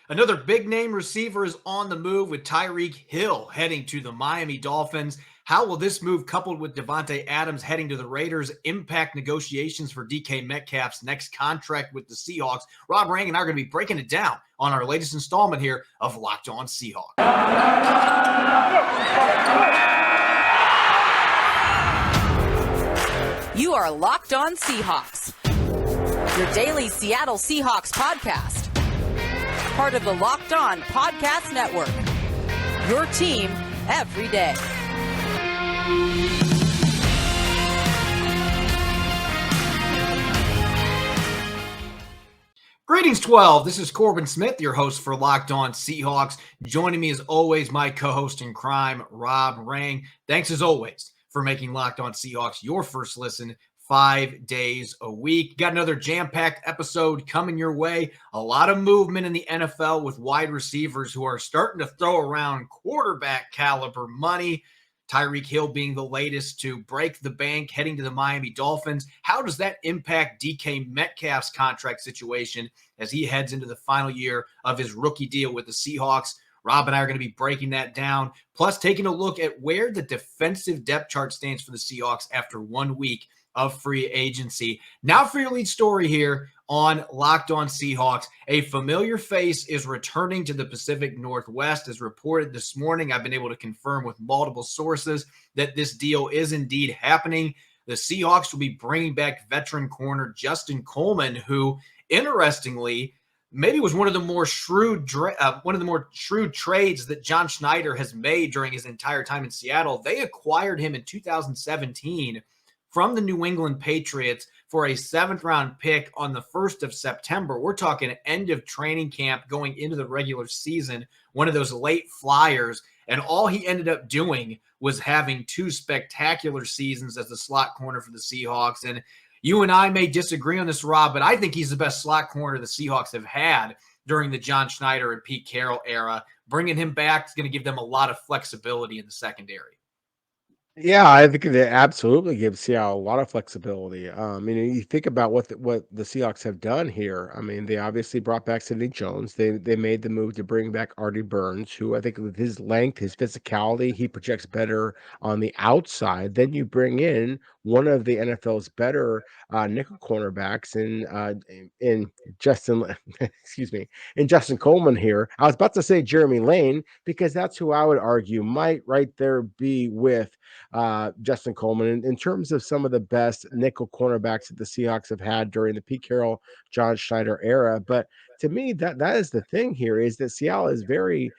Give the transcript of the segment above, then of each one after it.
Another big name receiver is on the move with Tyreek Hill heading to the Miami Dolphins. How will this move, coupled with Davante Adams heading to the Raiders, impact negotiations for DK Metcalf's next contract with the Seahawks? Rob Rang and I are going to be breaking it down on our latest installment here of Locked On Seahawks. You are Locked On Seahawks, your daily Seattle Seahawks podcast. Part of the Locked On Podcast Network, your team every day. Greetings, 12. This is Corbin Smith, your host for Locked On Seahawks. Joining me as always, my co-host in crime, Rob Rang. Thanks as always for making Locked On Seahawks your first listen 5 days a week. Got another jam-packed episode coming your way. A lot of movement in the NFL with wide receivers who are starting to throw around quarterback caliber money. Tyreek Hill being the latest to break the bank, heading to the Miami Dolphins. How does that impact DK Metcalf's contract situation as he heads into the final year of his rookie deal with the Seahawks? Rob and I are going to be breaking that down, plus taking a look at where the defensive depth chart stands for the Seahawks after 1 week of free agency. Now for your lead story here on Locked On Seahawks. A familiar face is returning to the Pacific Northwest. As reported this morning, I've been able to confirm with multiple sources that this deal is indeed happening. The Seahawks will be bringing back veteran corner Justin Coleman, who, interestingly, maybe was one of the more shrewd trades that John Schneider has made during his entire time in Seattle. They acquired him in 2017 from the New England Patriots for a 7th-round pick on the 1st of September. We're talking end of training camp going into the regular season, one of those late flyers. And all he ended up doing was having 2 spectacular seasons as the slot corner for the Seahawks. And you and I may disagree on this, Rob, but I think he's the best slot corner the Seahawks have had during the John Schneider and Pete Carroll era. Bringing him back is going to give them a lot of flexibility in the secondary. Yeah, I think it absolutely gives Seattle a lot of flexibility. You think about what the Seahawks have done here. I mean, they obviously brought back Sidney Jones. They made the move to bring back Artie Burns, who I think with his length, his physicality, he projects better on the outside. Then you bring in one of the NFL's better nickel cornerbacks in Justin, excuse me, in Justin Coleman here. I was about to say Jeremy Lane because that's who I would argue might right there be with Justin Coleman in terms of some of the best nickel cornerbacks that the Seahawks have had during the Pete Carroll, John Schneider era. But to me, that is the thing here is that Seattle is very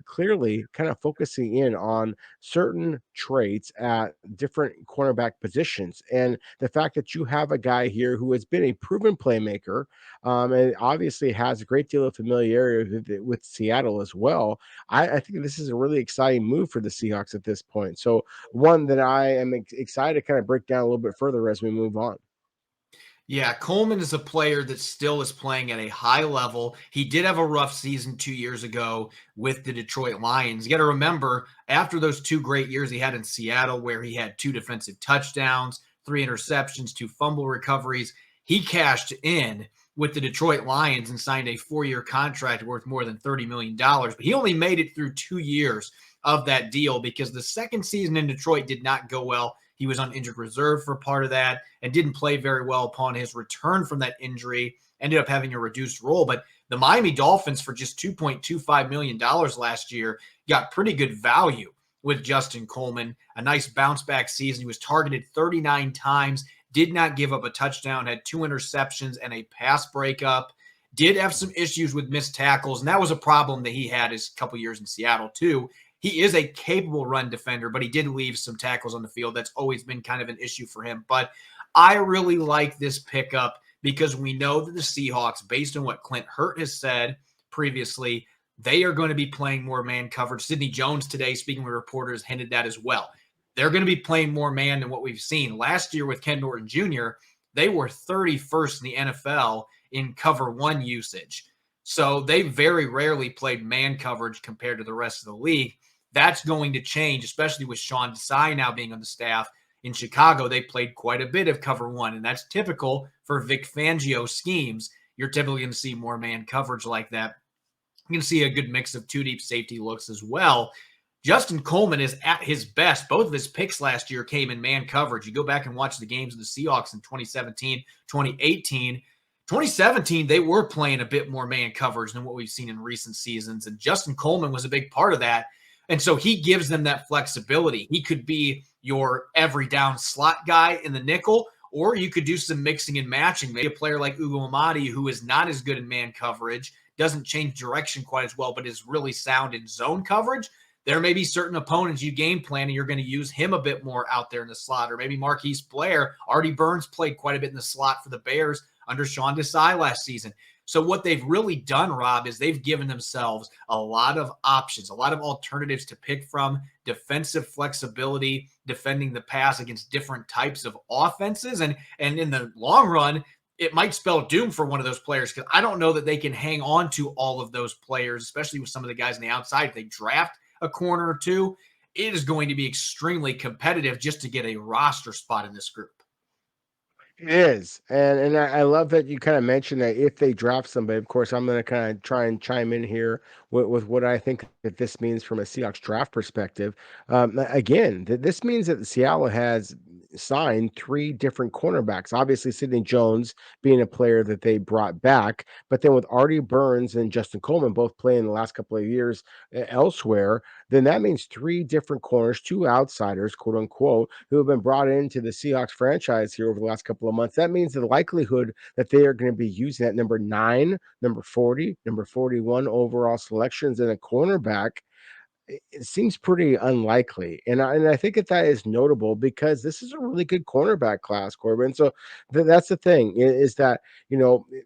clearly kind of focusing in on certain traits at different cornerback positions. And the fact that you have a guy here who has been a proven playmaker and obviously has a great deal of familiarity with Seattle as well. I think this is a really exciting move for the Seahawks at this point. So one that I am excited to kind of break down a little bit further as we move on. Yeah, Coleman is a player that still is playing at a high level. He did have a rough season 2 years ago with the Detroit Lions. You got to remember, after those 2 great years he had in Seattle, where he had 2 defensive touchdowns, 3 interceptions, 2 fumble recoveries, he cashed in with the Detroit Lions and signed a 4-year contract worth more than $30 million. But he only made it through 2 years of that deal because the second season in Detroit did not go well. He was on injured reserve for part of that and didn't play very well upon his return from that injury, ended up having a reduced role. But the Miami Dolphins, for just $2.25 million last year, got pretty good value with Justin Coleman. A nice bounce back season. He was targeted 39 times, did not give up a touchdown, had 2 interceptions and a pass breakup. Did have some issues with missed tackles, and that was a problem that he had his couple years in Seattle too. He is a capable run defender, but he did leave some tackles on the field. That's always been kind of an issue for him. But I really like this pickup because we know that the Seahawks, based on what Clint Hurt has said previously, they are going to be playing more man coverage. Sidney Jones today, speaking with reporters, hinted that as well. They're going to be playing more man than what we've seen. Last year with Ken Norton Jr., they were 31st in the NFL in cover 1 usage. So they very rarely played man coverage compared to the rest of the league. That's going to change, especially with Sean Desai now being on the staff. In Chicago, they played quite a bit of cover 1, and that's typical for Vic Fangio schemes. You're typically going to see more man coverage like that. You're going to see a good mix of two deep safety looks as well. Justin Coleman is at his best. Both of his picks last year came in man coverage. You go back and watch the games of the Seahawks in 2017, 2018. 2017, they were playing a bit more man coverage than what we've seen in recent seasons, and Justin Coleman was a big part of that. And so he gives them that flexibility. He could be your every down slot guy in the nickel, or you could do some mixing and matching. Maybe a player like Ugo Amadi, who is not as good in man coverage, doesn't change direction quite as well, but is really sound in zone coverage. There may be certain opponents you game plan and you're going to use him a bit more out there in the slot, or maybe Marquise Blair. Artie Burns played quite a bit in the slot for the Bears under Sean Desai last season. So what they've really done, Rob, is they've given themselves a lot of options, a lot of alternatives to pick from, defensive flexibility, defending the pass against different types of offenses. And in the long run, it might spell doom for one of those players, because I don't know that they can hang on to all of those players, especially with some of the guys on the outside. If they draft a corner or two, it is going to be extremely competitive just to get a roster spot in this group. It is. And I love that you kind of mentioned that if they draft somebody. Of course, I'm going to kind of try and chime in here with what I think that this means from a Seahawks draft perspective. Again, this means that Seattle has signed three different cornerbacks. Obviously, Sidney Jones being a player that they brought back, but then with Artie Burns and Justin Coleman both playing the last couple of years elsewhere, then that means three different corners, two outsiders, quote unquote, who have been brought into the Seahawks franchise here over the last couple of months. That means the likelihood that they are going to be using that number 9, number 40, number 41 overall selections in a cornerback, it seems pretty unlikely. And I think that is notable because this is a really good cornerback class, Corbin. So that's the thing is that,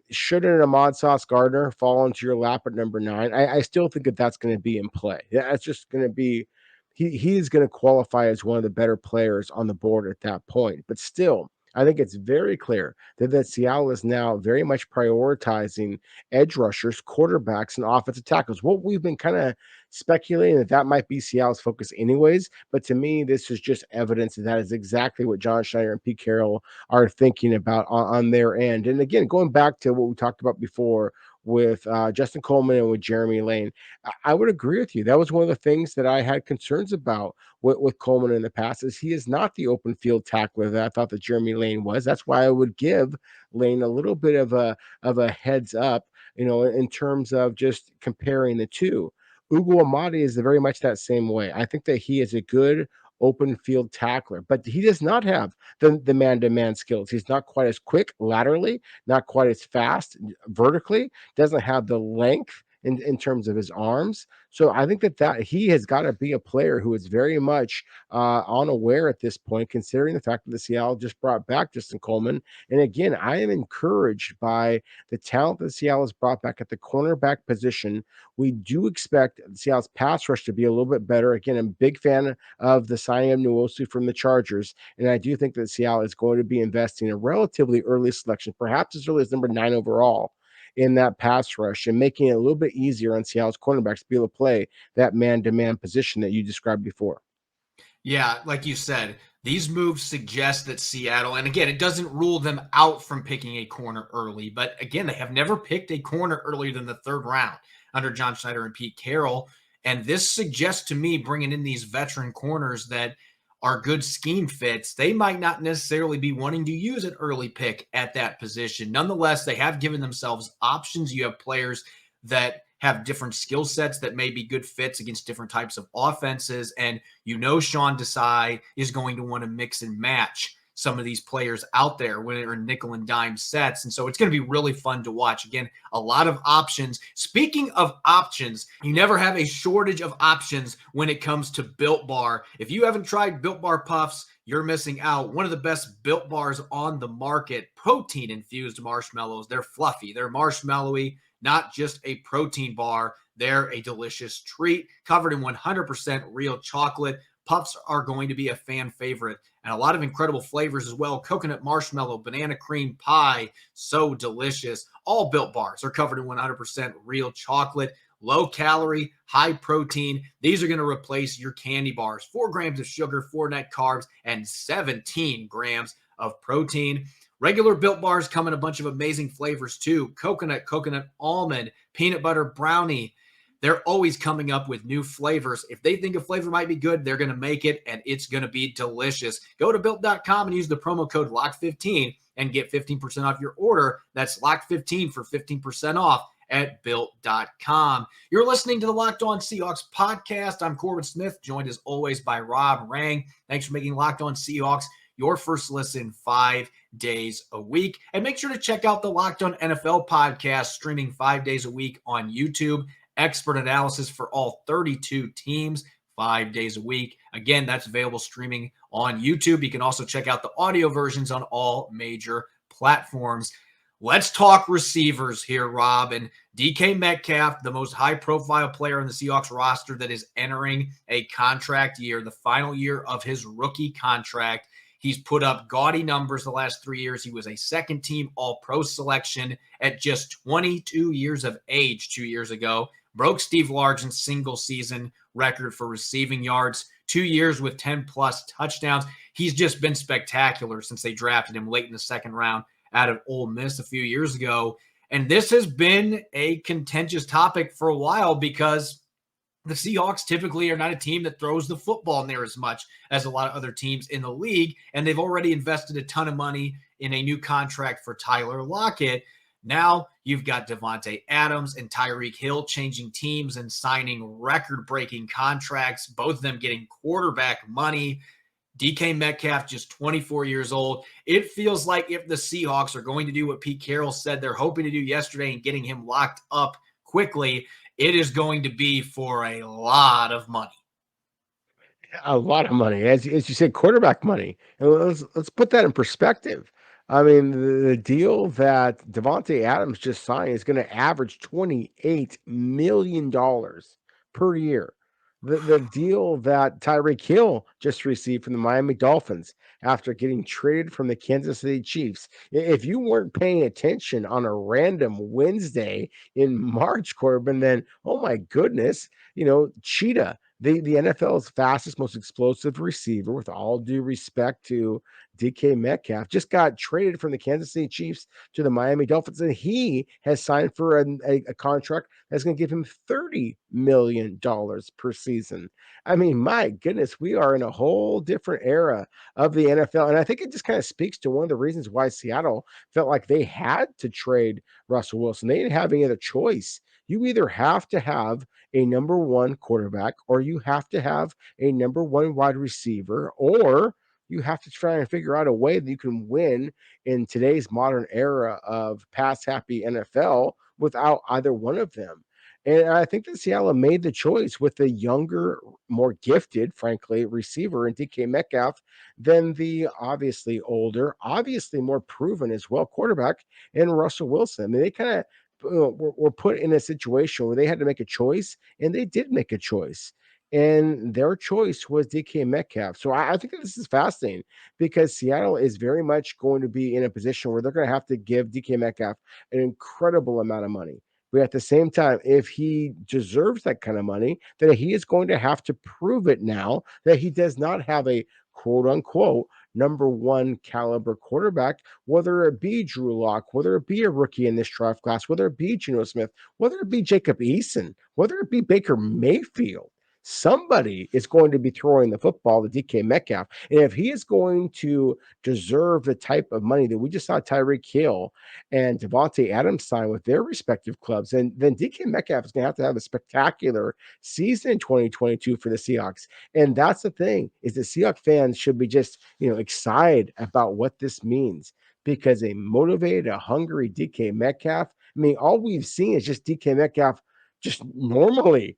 should an Ahmad Sauce Gardner fall into your lap at number 9? I still think that's going to be in play. Yeah, it's just going to be, he is going to qualify as one of the better players on the board at that point. But still, I think it's very clear that Seattle is now very much prioritizing edge rushers, quarterbacks, and offensive tackles. What we've been kind of speculating that might be Seattle's focus anyways, but to me, this is just evidence that is exactly what John Schneider and Pete Carroll are thinking about on their end. And again, going back to what we talked about before with Justin Coleman and with Jeremy Lane, I would agree with you. That was one of the things that I had concerns about with Coleman in the past, is he is not the open field tackler that I thought that Jeremy Lane was. That's why I would give Lane a little bit of a heads up, in terms of just comparing the two. Ugo Amadi is very much that same way. I think that he is a good open field tackler, but he does not have the man-to-man skills. He's not quite as quick laterally, not quite as fast vertically, doesn't have the length in terms of his arms. So I think that he has got to be a player who is very much unaware at this point, considering the fact that the Seattle just brought back Justin Coleman. And again, I am encouraged by the talent that Seattle has brought back at the cornerback position. We do expect Seattle's pass rush to be a little bit better. Again, I'm a big fan of the signing of Nwosu from the Chargers, and I do think that Seattle is going to be investing in a relatively early selection, perhaps as early as number 9 overall, in that pass rush, and making it a little bit easier on Seattle's cornerbacks to be able to play that man-to-man position that you described before. Yeah, like you said, these moves suggest that Seattle, and again, it doesn't rule them out from picking a corner early, but again, they have never picked a corner earlier than the 3rd round under John Schneider and Pete Carroll. And this suggests to me, bringing in these veteran corners that are good scheme fits, they might not necessarily be wanting to use an early pick at that position. Nonetheless, they have given themselves options. You have players that have different skill sets that may be good fits against different types of offenses. And Sean Desai is going to want to mix and match some of these players out there when they're in nickel and dime sets. And so it's going to be really fun to watch. Again, a lot of options. Speaking of options, you never have a shortage of options when it comes to Built Bar. If you haven't tried Built Bar Puffs, you're missing out. One of the best Built Bars on the market, protein-infused marshmallows. They're fluffy. They're marshmallowy, not just a protein bar. They're a delicious treat covered in 100% real chocolate. Puffs are going to be a fan favorite, and a lot of incredible flavors as well. Coconut marshmallow, banana cream pie, so delicious. All Built Bars are covered in 100% real chocolate, low calorie, high protein. These are going to replace your candy bars. 4 grams of sugar, 4 net carbs, and 17 grams of protein. Regular Built Bars come in a bunch of amazing flavors too. Coconut almond, peanut butter brownie, They're always coming up with new flavors. If they think a flavor might be good, they're going to make it, and it's going to be delicious. Go to Built.com and use the promo code LOCK15 and get 15% off your order. That's LOCK15 for 15% off at Built.com. You're listening to the Locked On Seahawks podcast. I'm Corbin Smith, joined as always by Rob Rang. Thanks for making Locked On Seahawks your first listen 5 days a week. And make sure to check out the Locked On NFL podcast, streaming 5 days a week on YouTube. Expert analysis for all 32 teams, 5 days a week. Again, that's available streaming on YouTube. You can also check out the audio versions on all major platforms. Let's talk receivers here, Rob. And DK Metcalf, the most high-profile player in the Seahawks roster that is entering a contract year, the final year of his rookie contract. He's put up gaudy numbers the last 3 years. He was a second-team All-Pro selection at just 22 years of age 2 years ago. Broke Steve Largent's single-season record for receiving yards, 2 years with 10-plus touchdowns. He's just been spectacular since they drafted him late in the second round out of Ole Miss a few years ago. And this has been a contentious topic for a while because the Seahawks typically are not a team that throws the football near as much as a lot of other teams in the league. And they've already invested a ton of money in a new contract for Tyler Lockett. Now you've got Davante Adams and Tyreek Hill changing teams and signing record-breaking contracts, both of them getting quarterback money. DK Metcalf, just 24 years old. It feels like if the Seahawks are going to do what Pete Carroll said they're hoping to do yesterday and getting him locked up quickly, it is going to be for a lot of money. A lot of money, as you said, quarterback money. And let's put that in perspective. I mean, the deal that Davante Adams just signed is going to average $28 million per year. The deal that Tyreek Hill just received from the Miami Dolphins after getting traded from the Kansas City Chiefs. If you weren't paying attention on a random Wednesday in March, Corbin, then, oh my goodness, Cheetah, the NFL's fastest, most explosive receiver, with all due respect to DK Metcalf, just got traded from the Kansas City Chiefs to the Miami Dolphins, and he has signed for a contract that's going to give him $30 million per season. I mean, my goodness, we are in a whole different era of the NFL, and I think it just kind of speaks to one of the reasons why Seattle felt like they had to trade Russell Wilson. They didn't have any other choice. You either have to have a number one quarterback, or you have to have a number one wide receiver, or you have to try and figure out a way that you can win in today's modern era of pass-happy NFL without either one of them. And I think that Seattle made the choice with the younger, more gifted, frankly, receiver in DK Metcalf than the obviously older, obviously more proven as well quarterback in Russell Wilson. I mean, they kind of were put in a situation where they had to make a choice, and they did make a choice. And their choice was DK Metcalf. So I think that this is fascinating because Seattle is very much going to be in a position where they're going to have to give DK Metcalf an incredible amount of money. But at the same time, if he deserves that kind of money, then he is going to have to prove it now that he does not have a quote unquote number one caliber quarterback, whether it be Drew Lock, whether it be a rookie in this draft class, whether it be Geno Smith, whether it be Jacob Eason, whether it be Baker Mayfield. Somebody is going to be throwing the football to DK Metcalf. And if he is going to deserve the type of money that we just saw Tyreek Hill and Davante Adams sign with their respective clubs, then DK Metcalf is going to have a spectacular season in 2022 for the Seahawks. And that's the thing, is the Seahawks fans should be just, excited about what this means, because a motivated, a hungry DK Metcalf, I mean, all we've seen is just DK Metcalf just normally.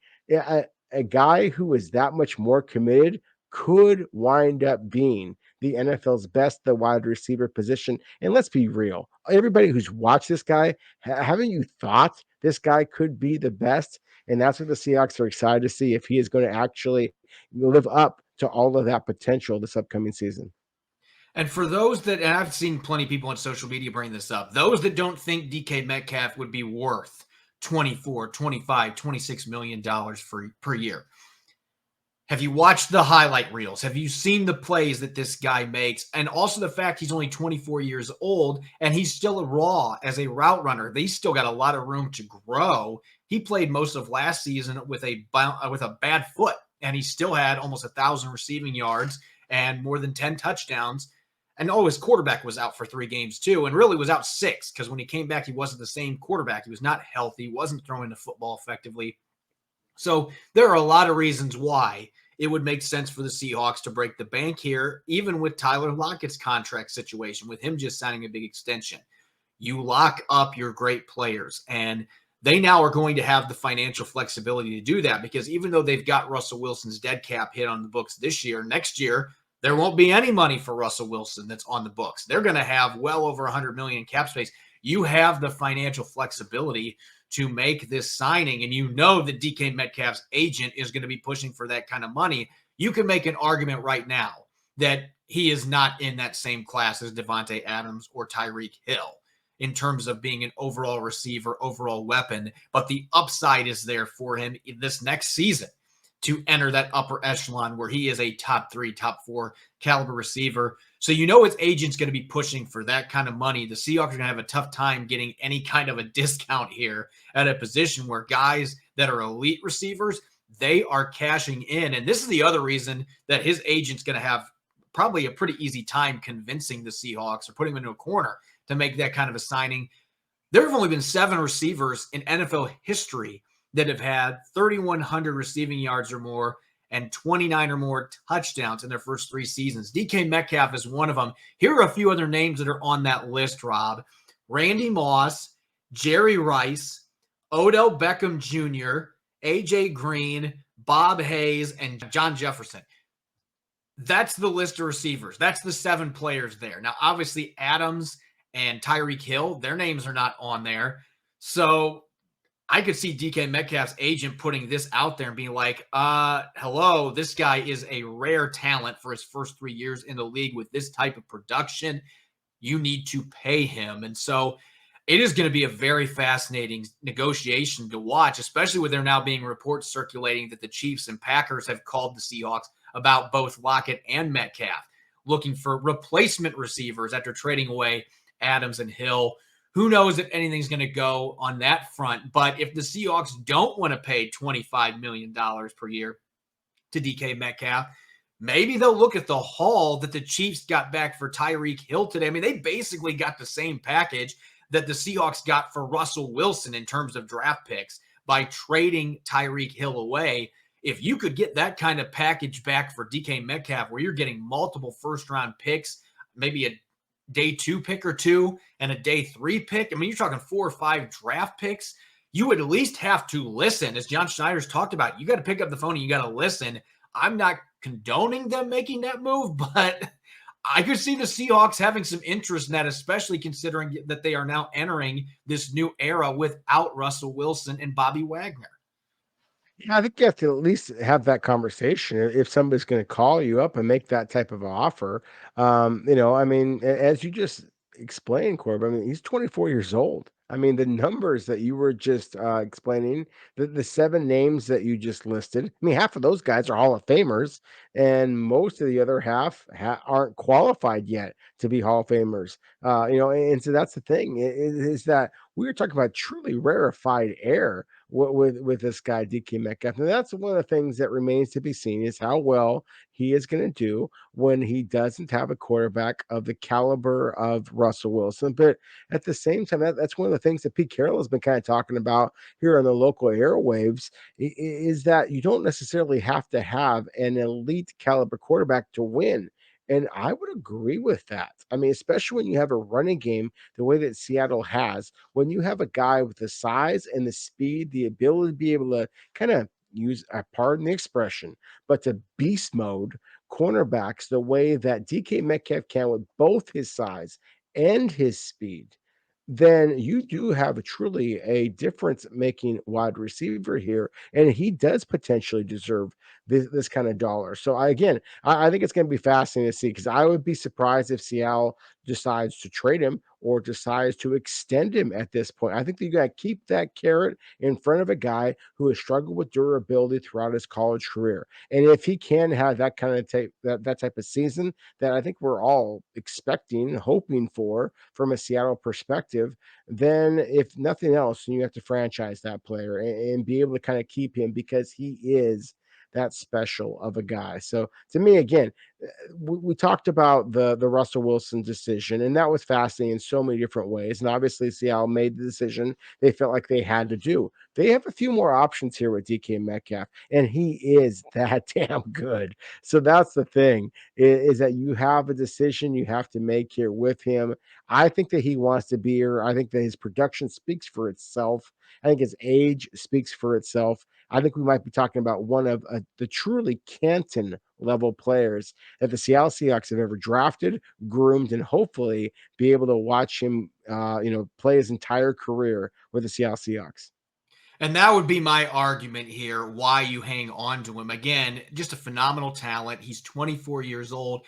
A guy who is that much more committed could wind up being the NFL's best, the wide receiver position. And let's be real. Everybody who's watched this guy, haven't you thought this guy could be the best? And that's what the Seahawks are excited to see, if he is going to actually live up to all of that potential this upcoming season. And for those that, and I've seen plenty of people on social media bring this up, those that don't think DK Metcalf would be worth 24, 25, 26 million dollars per year. Have you watched the highlight reels? Have you seen the plays that this guy makes? And also the fact he's only 24 years old and he's still raw as a route runner. He's still got a lot of room to grow. he played most of last season with a bad foot, and he still had almost 1,000 receiving yards and more than 10 touchdowns. And his quarterback was out for 3 games too, and really was out 6 because when he came back, he wasn't the same quarterback. He was not healthy, wasn't throwing the football effectively. So there are a lot of reasons why it would make sense for the Seahawks to break the bank here, even with Tyler Lockett's contract situation, with him just signing a big extension. You lock up your great players, and they now are going to have the financial flexibility to do that, because even though they've got Russell Wilson's dead cap hit on the books this year, next year, there won't be any money for Russell Wilson that's on the books. They're going to have well over $100 million in cap space. You have the financial flexibility to make this signing, and you know that DK Metcalf's agent is going to be pushing for that kind of money. You can make an argument right now that he is not in that same class as Davante Adams or Tyreek Hill in terms of being an overall receiver, overall weapon, but the upside is there for him this next season to enter that upper echelon where he is a top 3, top 4 caliber receiver. So you know his agent's going to be pushing for that kind of money. The Seahawks are going to have a tough time getting any kind of a discount here at a position where guys that are elite receivers, they are cashing in. And this is the other reason that his agent's going to have probably a pretty easy time convincing the Seahawks or putting him into a corner to make that kind of a signing. There have only been 7 receivers in NFL history that have had 3,100 receiving yards or more and 29 or more touchdowns in their first 3 seasons. DK Metcalf is one of them. Here are a few other names that are on that list, Rob. Randy Moss, Jerry Rice, Odell Beckham Jr., A.J. Green, Bob Hayes, and John Jefferson. That's the list of receivers. That's the 7 players there. Now, obviously, Adams and Tyreek Hill, their names are not on there. So I could see DK Metcalf's agent putting this out there and being like, hello, this guy is a rare talent for his first 3 years in the league with this type of production. You need to pay him. And so it is going to be a very fascinating negotiation to watch, especially with there now being reports circulating that the Chiefs and Packers have called the Seahawks about both Lockett and Metcalf, looking for replacement receivers after trading away Adams and Hill. Who knows if anything's going to go on that front. But if the Seahawks don't want to pay $25 million per year to DK Metcalf, maybe they'll look at the haul that the Chiefs got back for Tyreek Hill today. I mean, they basically got the same package that the Seahawks got for Russell Wilson in terms of draft picks by trading Tyreek Hill away. If you could get that kind of package back for DK Metcalf, where you're getting multiple first-round picks, maybe a day 2 pick or 2 and a day 3 pick. I mean, you're talking 4 or 5 draft picks. You would at least have to listen. As John Schneider's talked about, you got to pick up the phone and you got to listen. I'm not condoning them making that move, but I could see the Seahawks having some interest in that, especially considering that they are now entering this new era without Russell Wilson and Bobby Wagner. Yeah, I think you have to at least have that conversation if somebody's going to call you up and make that type of offer. I mean, as you just explained, Corbin, I mean, he's 24 years old. I mean, the numbers that you were just explaining, the 7 names that you just listed, I mean, half of those guys are Hall of Famers, and most of the other half aren't qualified yet to be Hall of Famers. And so that's the thing is that we were talking about truly rarefied air with this guy DK Metcalf, and that's one of the things that remains to be seen is how well he is going to do when he doesn't have a quarterback of the caliber of Russell Wilson. But at the same time, that's one of the things that Pete Carroll has been kind of talking about here on the local airwaves is that you don't necessarily have to have an elite caliber quarterback to win. And I would agree with that. I mean, especially when you have a running game the way that Seattle has, when you have a guy with the size and the speed, the ability to be able to kind of use, pardon the expression, but to beast mode cornerbacks the way that DK Metcalf can with both his size and his speed, then you do have truly a difference-making wide receiver here, and he does potentially deserve this kind of dollar. So I think it's going to be fascinating to see because I would be surprised if Seattle decides to trade him or decides to extend him at this point. I think that you got to keep that carrot in front of a guy who has struggled with durability throughout his college career. And if he can have that kind of that type of season that I think we're all expecting, hoping for from a Seattle perspective, then if nothing else, you have to franchise that player and be able to kind of keep him because he is that special of a guy. So to me, again, we talked about the Russell Wilson decision, and that was fascinating in so many different ways. And obviously, Seattle made the decision they felt like they had to do. They have a few more options here with DK Metcalf, and he is that damn good. So that's the thing is that you have a decision you have to make here with him. I think that he wants to be here. I think that his production speaks for itself. I think his age speaks for itself. I think we might be talking about one of the truly Canton level players that the Seattle Seahawks have ever drafted, groomed, and hopefully be able to watch him, play his entire career with the Seattle Seahawks. And that would be my argument here, why you hang on to him. Again, just a phenomenal talent. He's 24 years old.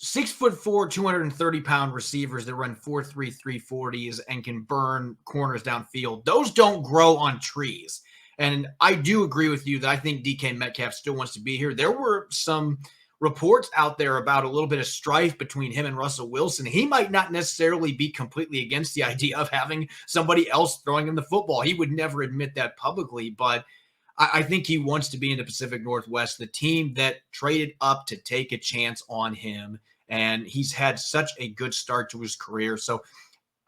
6'4", 230-pound receivers that run 4.3 340s and can burn corners downfield. Those don't grow on trees. And I do agree with you that I think DK Metcalf still wants to be here. There were some reports out there about a little bit of strife between him and Russell Wilson. He might not necessarily be completely against the idea of having somebody else throwing him the football. He would never admit that publicly, but I think he wants to be in the Pacific Northwest, the team that traded up to take a chance on him. And he's had such a good start to his career. So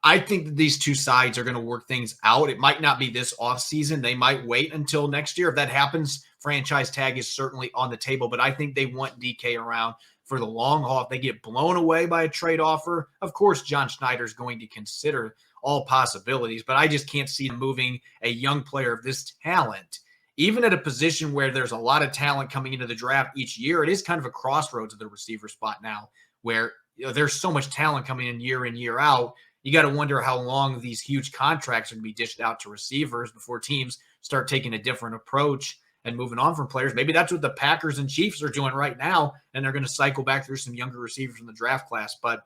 I think that these two sides are going to work things out. It might not be this offseason. They might wait until next year. If that happens, franchise tag is certainly on the table. But I think they want DK around for the long haul. If they get blown away by a trade offer, of course, John Schneider's going to consider all possibilities. But I just can't see him moving a young player of this talent, even at a position where there's a lot of talent coming into the draft each year. It is kind of a crossroads of the receiver spot now, where there's so much talent coming in year out. You got to wonder how long these huge contracts are going to be dished out to receivers before teams start taking a different approach and moving on from players. Maybe that's what the Packers and Chiefs are doing right now, and they're going to cycle back through some younger receivers in the draft class. But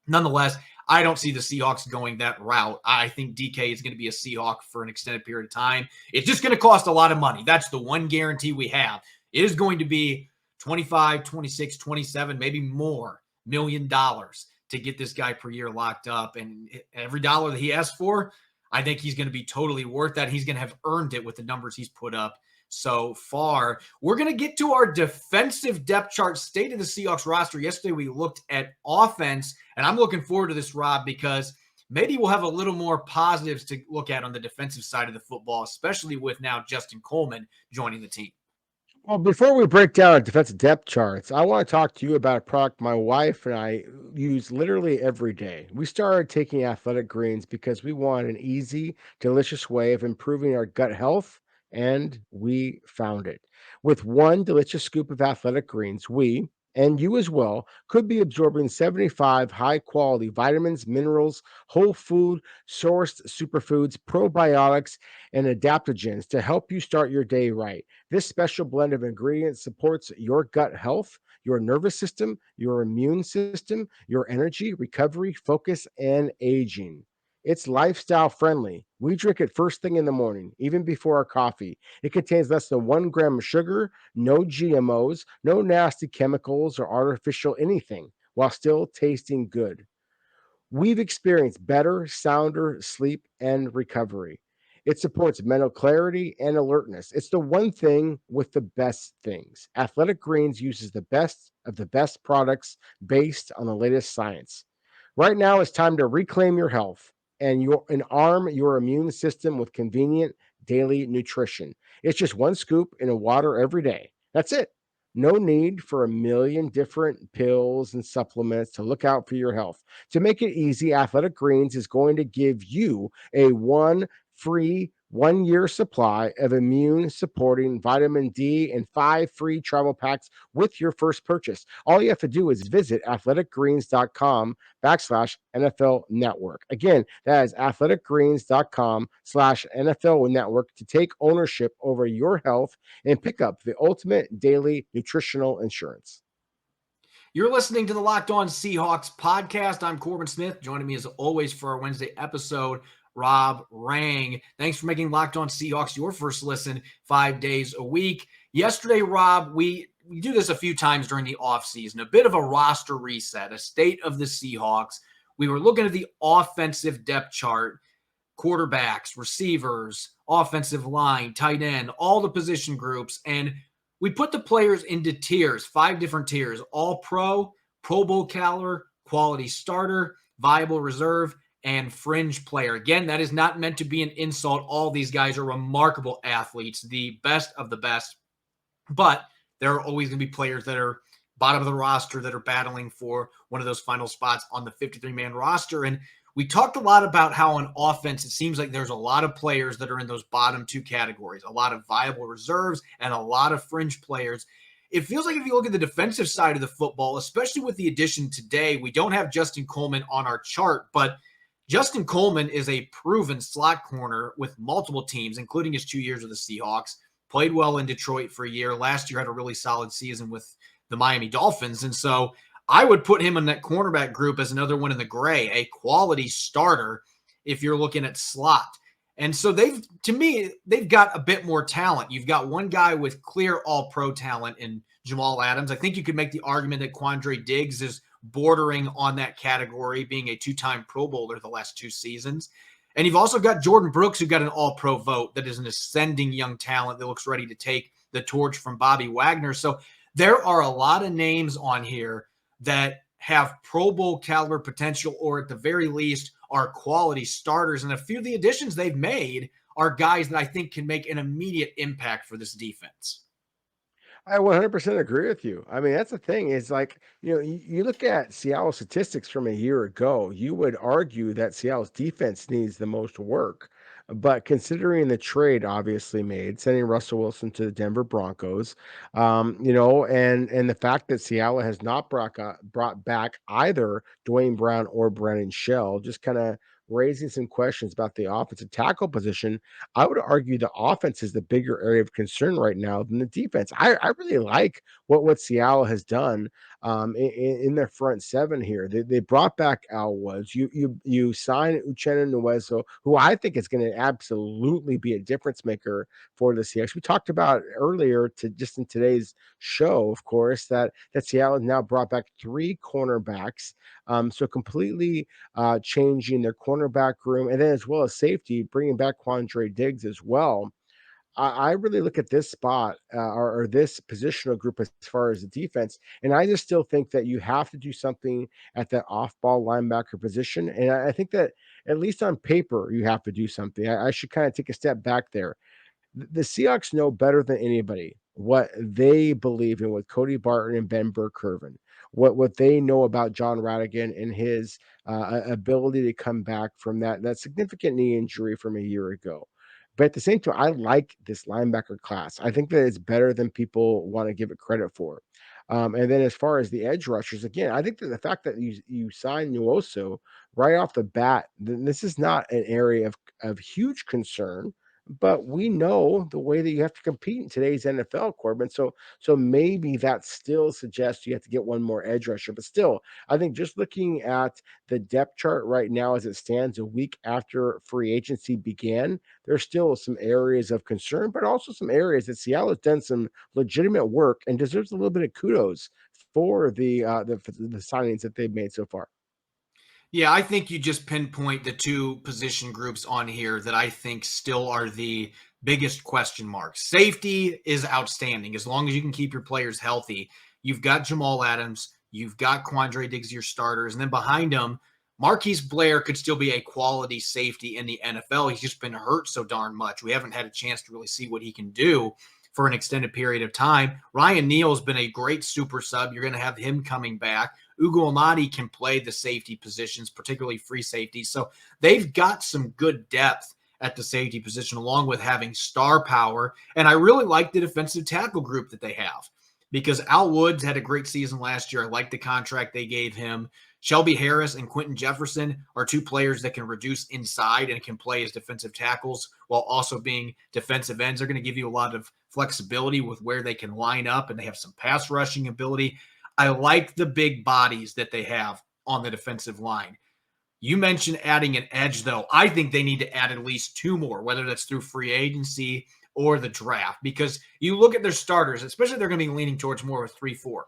nonetheless, I don't see the Seahawks going that route. I think DK is going to be a Seahawk for an extended period of time. It's just going to cost a lot of money. That's the one guarantee we have. It is going to be 25, 26, 27, maybe more $1 million to get this guy per year locked up. And every dollar that he asks for, I think he's going to be totally worth that. He's going to have earned it with the numbers he's put up so far. We're going to get to our defensive depth chart, state of the Seahawks roster. Yesterday we looked at offense, and I'm looking forward to this, Rob, because maybe we'll have a little more positives to look at on the defensive side of the football, especially with now Justin Coleman joining the team. Well, before we break down our defensive depth charts, I want to talk to you about a product my wife and I use literally every day. We started taking athletic greens because we want an easy, delicious way of improving our gut health, and we found it. With one delicious scoop of athletic greens, we, and you as well, could be absorbing 75 high quality vitamins, minerals, whole food sourced superfoods, probiotics, and adaptogens to help you start your day right. This special blend of ingredients supports your gut health, your nervous system, your immune system, your energy, recovery, focus, and aging. It's lifestyle friendly. We drink it first thing in the morning, even before our coffee. It contains less than 1 gram of sugar, no GMOs, no nasty chemicals or artificial anything, while still tasting good. We've experienced better, sounder sleep and recovery. It supports mental clarity and alertness. It's the one thing with the best things. Athletic Greens uses the best of the best products based on the latest science. Right now, it's time to reclaim your health and arm your immune system with convenient daily nutrition. It's just one scoop in a water every day. That's it. No need for a million different pills and supplements to look out for your health. To make it easy, Athletic Greens is going to give you a free 1-year supply of immune supporting vitamin D and 5 free travel packs with your first purchase. All you have to do is visit athleticgreens.com/NFL network. Again, that is athleticgreens.com/NFL network to take ownership over your health and pick up the ultimate daily nutritional insurance. You're listening to the Locked On Seahawks podcast. I'm Corbin Smith. Joining me as always for our Wednesday episode, Rob Rang. Thanks for making Locked On Seahawks your first listen 5 days a week. Yesterday, Rob, we do this a few times during the offseason, a bit of a roster reset, a state of the Seahawks. We were looking at the offensive depth chart, quarterbacks, receivers, offensive line, tight end, all the position groups, and we put the players into tiers, 5 different tiers: all pro, Pro Bowl caliber, quality starter, viable reserve, and fringe player. Again, that is not meant to be an insult. All these guys are remarkable athletes, the best of the best. But there are always going to be players that are bottom of the roster that are battling for one of those final spots on the 53-man roster. And we talked a lot about how on offense, it seems like there's a lot of players that are in those bottom 2 categories, a lot of viable reserves and a lot of fringe players. It feels like if you look at the defensive side of the football, especially with the addition today, we don't have Justin Coleman on our chart, but Justin Coleman is a proven slot corner with multiple teams, including his 2 years with the Seahawks. Played well in Detroit for a year. Last year had a really solid season with the Miami Dolphins. And so I would put him in that cornerback group as another one in the gray, a quality starter if you're looking at slot. And so they've got a bit more talent. You've got one guy with clear all-pro talent in Jamal Adams. I think you could make the argument that Quandre Diggs is bordering on that category, being a 2-time Pro Bowler the last 2 seasons. And you've also got Jordan Brooks, who got an all-pro vote, that is an ascending young talent that looks ready to take the torch from Bobby Wagner. So there are a lot of names on here that have Pro Bowl caliber potential, or at the very least are quality starters. And a few of the additions they've made are guys that I think can make an immediate impact for this defense. I 100% agree with you. I mean, that's the thing is like, you look at Seattle statistics from a year ago, you would argue that Seattle's defense needs the most work. But considering the trade obviously made, sending Russell Wilson to the Denver Broncos, and the fact that Seattle has not brought back either Dwayne Brown or Brandon Shell, just kind of raising some questions about the offensive tackle position. I would argue the offense is the bigger area of concern right now than the defense. I really like what Seattle has done in their front 7 here. They brought back Al Woods. You signed Uchenna Nweso, who I think is going to absolutely be a difference maker for the Seahawks. We talked about earlier just in today's show, of course, that Seattle has now brought back 3 cornerbacks. So completely changing their cornerback room, and then as well as safety, bringing back Quandre Diggs as well. I really look at this spot or this positional group as far as the defense, and I just still think that you have to do something at that off-ball linebacker position, and I think that at least on paper you have to do something. I should kind of take a step back there. The Seahawks know better than anybody what they believe in with Cody Barton and Ben Burke-Kirven, what they know about John Radigan and his ability to come back from that significant knee injury from a year ago. But at the same time, I like this linebacker class. I think that it's better than people want to give it credit for. And then as far as the edge rushers, again, I think that the fact that you signed Nwosu right off the bat, then this is not an area of huge concern. But we know the way that you have to compete in today's NFL, Corbin. So maybe that still suggests you have to get one more edge rusher. But still, I think just looking at the depth chart right now as it stands a week after free agency began, there's still some areas of concern, but also some areas that Seattle has done some legitimate work and deserves a little bit of kudos for the signings that they've made so far. Yeah, I think you just pinpoint the 2 position groups on here that I think still are the biggest question marks. Safety is outstanding as long as you can keep your players healthy. You've got Jamal Adams, you've got Quandre Diggs, your starters, and then behind them, Marquise Blair could still be a quality safety in the NFL. He's just been hurt so darn much. We haven't had a chance to really see what he can do for an extended period of time. Ryan Neal has been a great super sub. You're going to have him coming back. Ugo Amadi can play the safety positions, particularly free safety. So they've got some good depth at the safety position, along with having star power. And I really like the defensive tackle group that they have, because Al Woods had a great season last year. I like the contract they gave him. Shelby Harris and Quentin Jefferson are 2 players that can reduce inside and can play as defensive tackles while also being defensive ends. They're going to give you a lot of flexibility with where they can line up, and they have some pass rushing ability. I like the big bodies that they have on the defensive line. You mentioned adding an edge, though. I think they need to add at least two more, whether that's through free agency or the draft, because you look at their starters, especially they're going to be leaning towards more of a 3-4.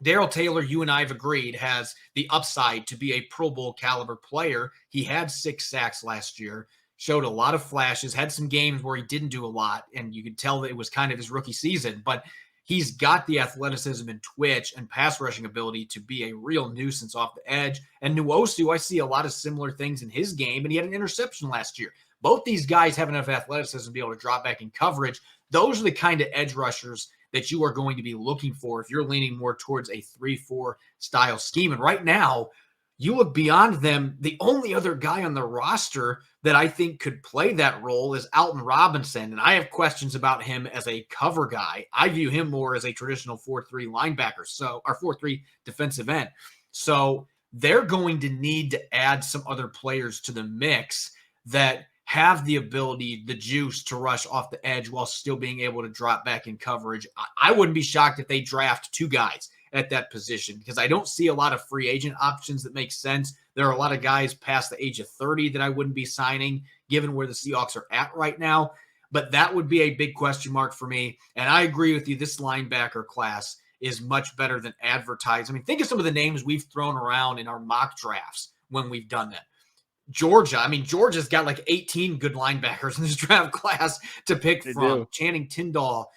Darrell Taylor, you and I have agreed, has the upside to be a Pro Bowl caliber player. He had 6 sacks last year, showed a lot of flashes, had some games where he didn't do a lot, and you could tell that it was kind of his rookie season, but he's got the athleticism and twitch and pass rushing ability to be a real nuisance off the edge. And Nwosu, I see a lot of similar things in his game, and he had an interception last year. Both these guys have enough athleticism to be able to drop back in coverage. Those are the kind of edge rushers that you are going to be looking for if you're leaning more towards a 3-4 style scheme. And right now, you look beyond them. The only other guy on the roster that I think could play that role is Alton Robinson. And I have questions about him as a cover guy. I view him more as a traditional 4-3 linebacker, or 4-3 defensive end. So they're going to need to add some other players to the mix that have the ability, the juice to rush off the edge while still being able to drop back in coverage. I wouldn't be shocked if they draft 2 guys at that position, because I don't see a lot of free agent options that make sense. There are a lot of guys past the age of 30 that I wouldn't be signing given where the Seahawks are at right now. But that would be a big question mark for me. And I agree with you. This linebacker class is much better than advertised. I mean, think of some of the names we've thrown around in our mock drafts when we've done that. Georgia's got like 18 good linebackers in this draft class to pick from. Channing Tindall,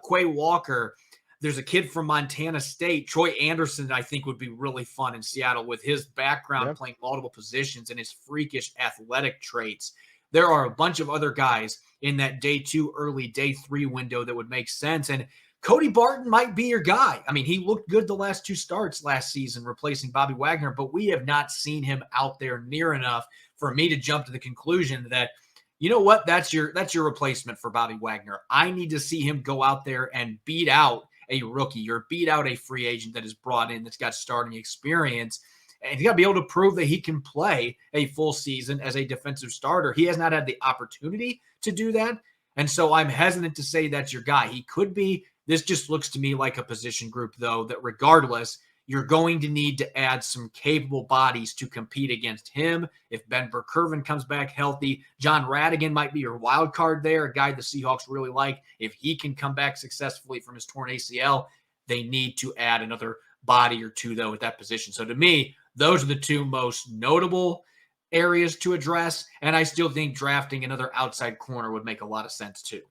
Quay Walker. There's a kid from Montana State, Troy Anderson, I think would be really fun in Seattle with his background playing multiple positions and his freakish athletic traits. There are a bunch of other guys in that day 2, early day 3 window that would make sense. And Cody Barton might be your guy. I mean, he looked good the last 2 starts last season, replacing Bobby Wagner, but we have not seen him out there near enough for me to jump to the conclusion that, you know what, that's your replacement for Bobby Wagner. I need to see him go out there and beat out a rookie or beat out a free agent that is brought in that's got starting experience. And he's got to be able to prove that he can play a full season as a defensive starter. He has not had the opportunity to do that. And so I'm hesitant to say that's your guy. He could be. This just looks to me like a position group, though, that regardless, you're going to need to add some capable bodies to compete against him. If Ben Burkervin comes back healthy, John Radigan might be your wild card there, a guy the Seahawks really like. If he can come back successfully from his torn ACL, they need to add another body or 2, though, at that position. So to me, those are the 2 most notable areas to address, and I still think drafting another outside corner would make a lot of sense, too.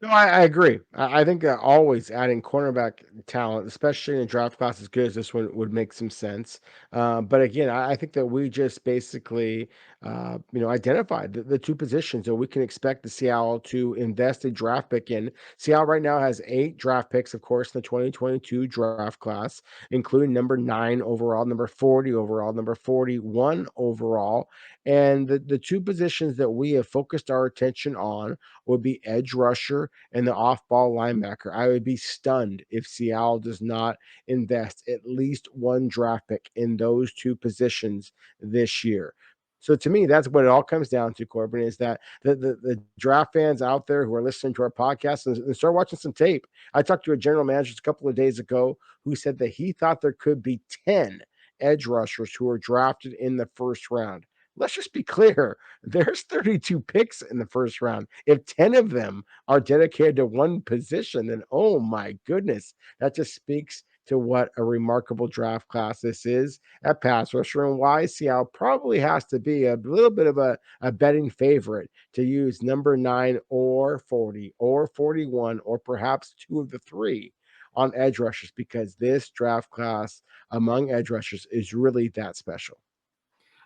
No, I agree. I think that always adding cornerback talent, especially in a draft class as good as this one, would make some sense. But again, I think that we just basically, identified the 2 positions that we can expect the Seattle to invest a draft pick in. Seattle right now has 8 draft picks, of course, in the 2022 draft class, including number 9 overall, number 40 overall, number 41 overall. And the 2 positions that we have focused our attention on would be edge rusher and the off-ball linebacker. I would be stunned if Seattle does not invest at least 1 draft pick in those 2 positions this year. So to me, that's what it all comes down to, Corbin, is that the draft fans out there who are listening to our podcast and start watching some tape. I talked to a general manager a couple of days ago who said that he thought there could be 10 edge rushers who are drafted in the first round. Let's just be clear. There's 32 picks in the first round. If 10 of them are dedicated to one position, then oh my goodness, that just speaks to what a remarkable draft class this is at pass rusher, and why Seattle probably has to be a little bit of a betting favorite to use number 9 or 40 or 41 or perhaps 2 of the 3 on edge rushers, because this draft class among edge rushers is really that special.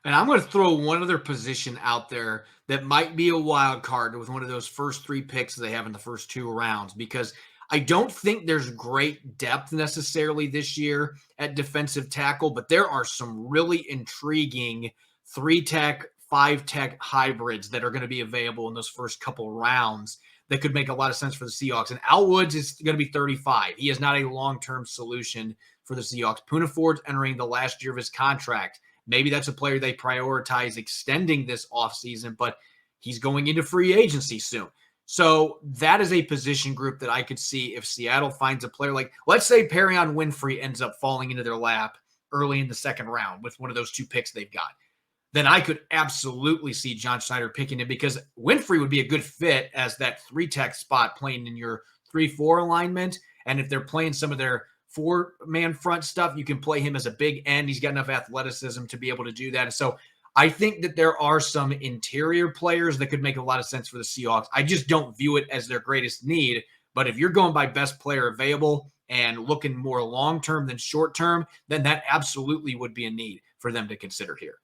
And I'm going to throw one other position out there that might be a wild card with one of those first 3 picks they have in the first 2 rounds, because I don't think there's great depth necessarily this year at defensive tackle, but there are some really intriguing 3-tech, 5-tech hybrids that are going to be available in those first couple rounds that could make a lot of sense for the Seahawks. And Al Woods is going to be 35. He is not a long-term solution for the Seahawks. Poona Ford's entering the last year of his contract. Maybe that's a player they prioritize extending this offseason, but he's going into free agency soon. So that is a position group that I could see if Seattle finds a player like, let's say Perion Winfrey ends up falling into their lap early in the second round with one of those 2 picks they've got. Then I could absolutely see John Schneider picking him because Winfrey would be a good fit as that 3-tech spot playing in your 3-4 alignment. And if they're playing some of their 4-man front stuff, you can play him as a big end. He's got enough athleticism to be able to do that. And so I think that there are some interior players that could make a lot of sense for the Seahawks. I just don't view it as their greatest need. But if you're going by best player available and looking more long-term than short-term, then that absolutely would be a need for them to consider here.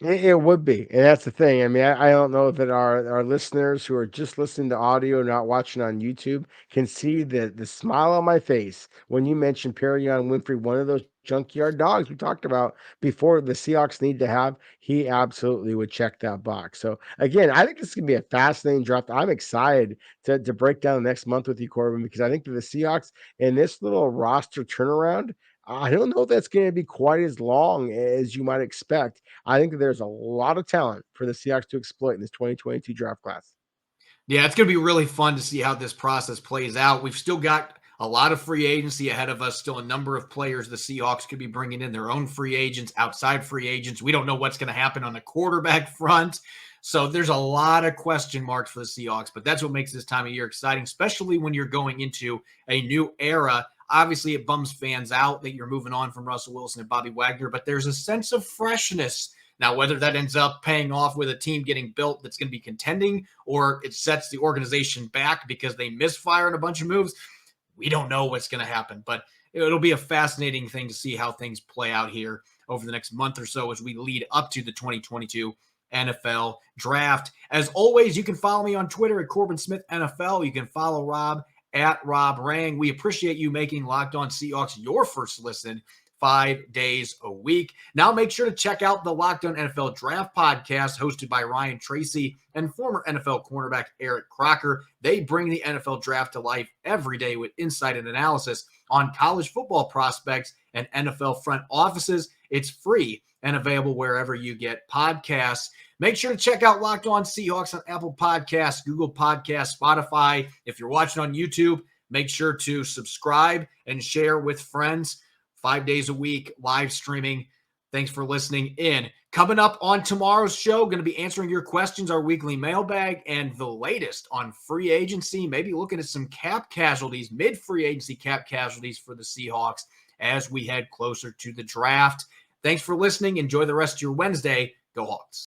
It would be, and that's the thing. I mean, I don't know that our listeners who are just listening to audio, not watching on YouTube, can see the smile on my face when you mentioned Perion Winfrey, one of those junkyard dogs we talked about before the Seahawks need to have. He absolutely would check that box. So again, I think this is gonna be a fascinating draft. I'm excited to break down the next month with you, Corbin, because I think that the Seahawks in this little roster turnaround, I don't know if that's going to be quite as long as you might expect. I think that there's a lot of talent for the Seahawks to exploit in this 2022 draft class. Yeah, it's going to be really fun to see how this process plays out. We've still got a lot of free agency ahead of us, still a number of players the Seahawks could be bringing in, their own free agents, outside free agents. We don't know what's going to happen on the quarterback front. So there's a lot of question marks for the Seahawks, but that's what makes this time of year exciting, especially when you're going into a new era. Obviously, it bums fans out that you're moving on from Russell Wilson and Bobby Wagner, but there's a sense of freshness. Now, whether that ends up paying off with a team getting built that's going to be contending, or it sets the organization back because they misfire in a bunch of moves, we don't know what's going to happen. But it'll be a fascinating thing to see how things play out here over the next month or so as we lead up to the 2022 NFL draft. As always, you can follow me on Twitter at Corbin Smith NFL. You can follow Rob at Rob Rang. We appreciate you making Locked On Seahawks your first listen 5 days a week. Now make sure to check out the Locked On NFL Draft Podcast hosted by Ryan Tracy and former NFL cornerback Eric Crocker. They bring the NFL draft to life every day with insight and analysis on college football prospects and NFL front offices. It's free and available wherever you get podcasts. Make sure to check out Locked On Seahawks on Apple Podcasts, Google Podcasts, Spotify. If you're watching on YouTube, make sure to subscribe and share with friends. 5 days a week, live streaming. Thanks for listening in. Coming up on tomorrow's show, going to be answering your questions, our weekly mailbag, and the latest on free agency, maybe looking at some cap casualties, mid-free agency cap casualties for the Seahawks as we head closer to the draft. Thanks for listening. Enjoy the rest of your Wednesday. Go Hawks.